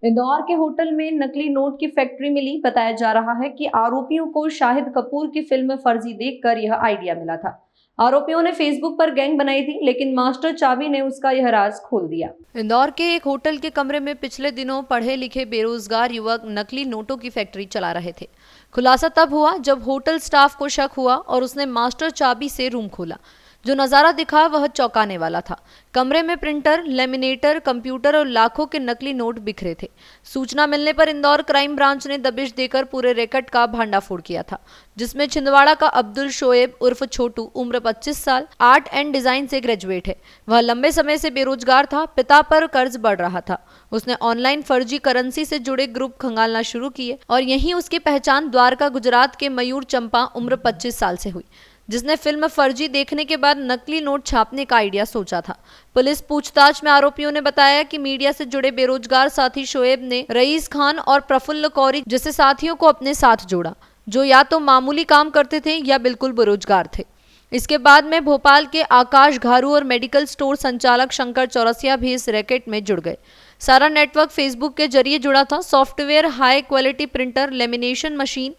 इंदौर के होटल में नकली नोट की फैक्ट्री मिली। बताया जा रहा है कि आरोपियों को शाहिद कपूर की फिल्म फर्जी देखकर यह आइडिया मिला था। आरोपियों ने फेसबुक पर गैंग बनाई थी, लेकिन मास्टर चाबी ने उसका यह राज खोल दिया। इंदौर के एक होटल के कमरे में पिछले दिनों पढ़े लिखे बेरोजगार युवक नकली नोटों की फैक्ट्री चला रहे थे। खुलासा तब हुआ जब होटल स्टाफ को शक हुआ और उसने मास्टर चाबी से रूम खोला। जो नजारा दिखा वह चौंकाने वाला था। कमरे में प्रिंटर, लेमिनेटर, कंप्यूटर और लाखों के नकली नोट बिखरे थे। सूचना मिलने पर इंदौर क्राइम ब्रांच ने दबिश देकर पूरे रैकेट का भांडाफोड़ किया था, जिसमें छिंदवाड़ा का अब्दुल शोएब उर्फ छोटू, उम्र 25 साल, आर्ट एंड डिजाइन से ग्रेजुएट है। वह लंबे समय से बेरोजगार था। पिता पर कर्ज बढ़ रहा था। उसने ऑनलाइन फर्जी करेंसी से जुड़े ग्रुप खंगालना शुरू किए और यहीं उसकी पहचान द्वारका, गुजरात के मयूर चंपा, उम्र 25 साल से हुई, जिसने फिल्म फर्जी देखने के बाद नकली नोट छापने का आइडिया सोचा था। पुलिस पूछताछ में आरोपियों ने बताया कि मीडिया से जुड़े बेरोजगार साथी शोएब ने रईस खान और प्रफुल्ल कौरी जैसे साथियों को अपने साथ जोड़ा, जो या तो मामूली काम करते थे या बिल्कुल बेरोजगार थे। इसके बाद में भोपाल के आकाश घारू और मेडिकल स्टोर संचालक शंकर चौरसिया भी इस रैकेट में जुड़ गए। सारा नेटवर्क फेसबुक के जरिए जुड़ा था। Software, high quality printer, lamination machine,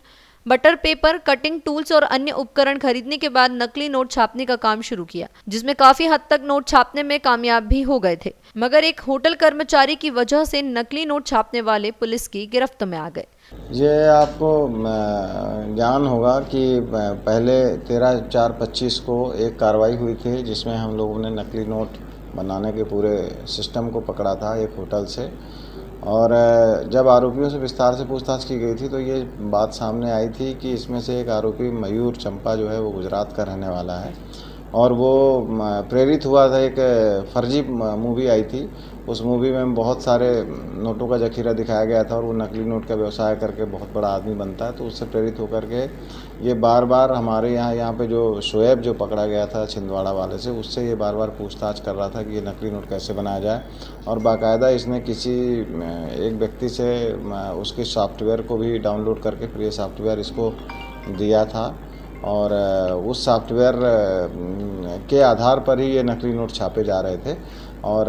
butter paper, cutting tools और अन्य उपकरण खरीदने के बाद नकली नोट छापने का काम शुरू किया, जिसमें काफी हद तक नोट छापने में कामयाब भी हो गए थे। मगर एक होटल कर्मचारी की वजह से नकली नोट छापने वाले पुलिस की गिरफ्त में आ गए। ये आपको ज्ञान होगा कि पहले 13/4/25 को एक कार्रवाई हुई थी, जिसमें हम लोगों ने नकली नोट बनाने के पूरे सिस्टम को पकड़ा था एक होटल से। और जब आरोपियों से विस्तार से पूछताछ की गई थी तो ये बात सामने आई थी कि इसमें से एक आरोपी मयूर चंपा जो है वो गुजरात का रहने वाला है और वो प्रेरित हुआ था। एक फर्जी मूवी आई थी, उस मूवी में बहुत सारे नोटों का जखीरा दिखाया गया था और वो नकली नोट का व्यवसाय करके बहुत बड़ा आदमी बनता है। तो उससे प्रेरित होकर के ये बार बार हमारे यहाँ पे जो शोएब जो पकड़ा गया था छिंदवाड़ा वाले से, उससे ये बार बार पूछताछ कर रहा था कि ये नकली नोट कैसे बनाया जाए। और बाकायदा इसने किसी एक व्यक्ति से उसके सॉफ्टवेयर को भी डाउनलोड करके फिर ये सॉफ्टवेयर इसको दिया था और उस सॉफ्टवेयर के आधार पर ही ये नकली नोट छापे जा रहे थे। और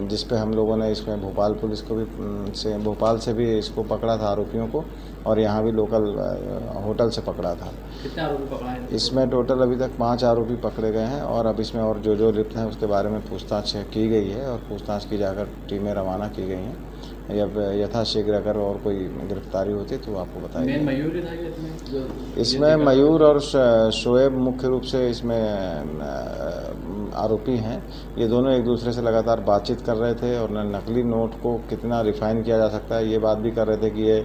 जिस पे हम लोगों ने इसमें भोपाल पुलिस को भी भोपाल से भी इसको पकड़ा था आरोपियों को, और यहाँ भी लोकल होटल से पकड़ा था। कितने आरोपी पकड़े हैं? इसमें टोटल अभी तक 5 आरोपी पकड़े गए हैं और अब इसमें और जो लिप्त हैं उसके बारे में पूछताछ की गई है और पूछताछ की जाकर टीमें रवाना की गई हैं। जब यथाशीघ्र अगर और कोई गिरफ्तारी होती तो आपको बताएंगे। मयूर ही था इसमें मयूर और शोएब मुख्य रूप से इसमें आरोपी हैं। ये दोनों एक दूसरे से लगातार बातचीत कर रहे थे और नकली नोट को कितना रिफ़ाइन किया जा सकता है ये बात भी कर रहे थे कि ये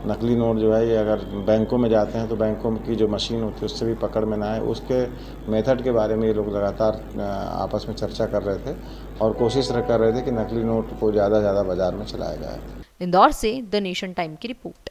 नकली नोट जो है ये अगर बैंकों में जाते हैं तो बैंकों की जो मशीन होती है उससे भी पकड़ में ना आए, उसके मेथड के बारे में ये लोग लगातार आपस में चर्चा कर रहे थे और कोशिश कर रहे थे कि नकली नोट को ज़्यादा बाजार में चलाया जाए। इंदौर से द नेशन टाइम की रिपोर्ट।